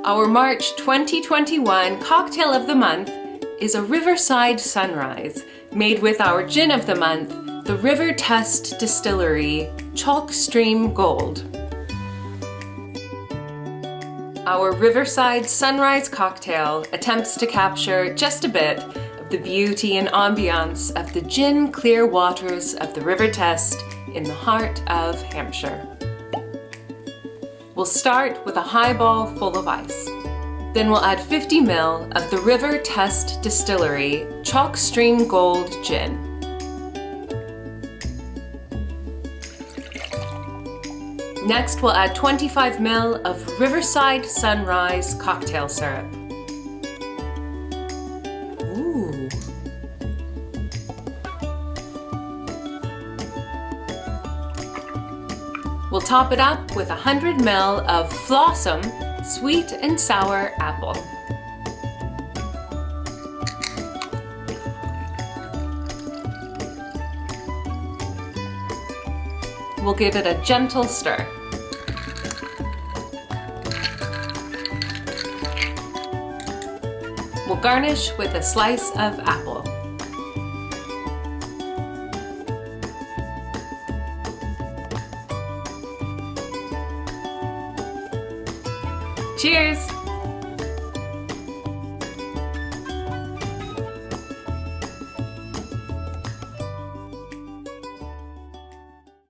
Our March 2021 cocktail of the month is a Riverside Sunrise, made with our gin of the month, the River Test Distillery Chalkstream Gold. Our Riverside Sunrise cocktail attempts to capture just a bit of the beauty and ambiance of the gin clear waters of the River Test in the heart of Hampshire. We'll start with a highball full of ice. Then we'll add 50 ml of the River Test Distillery Chalkstream Gold Gin. Next, we'll add 25 ml of Riverside Sunrise Cocktail Syrup. Ooh. We'll top it up with 100 ml of Flawsome sweet and sour apple. We'll give it a gentle stir. We'll garnish with a slice of apple. Cheers!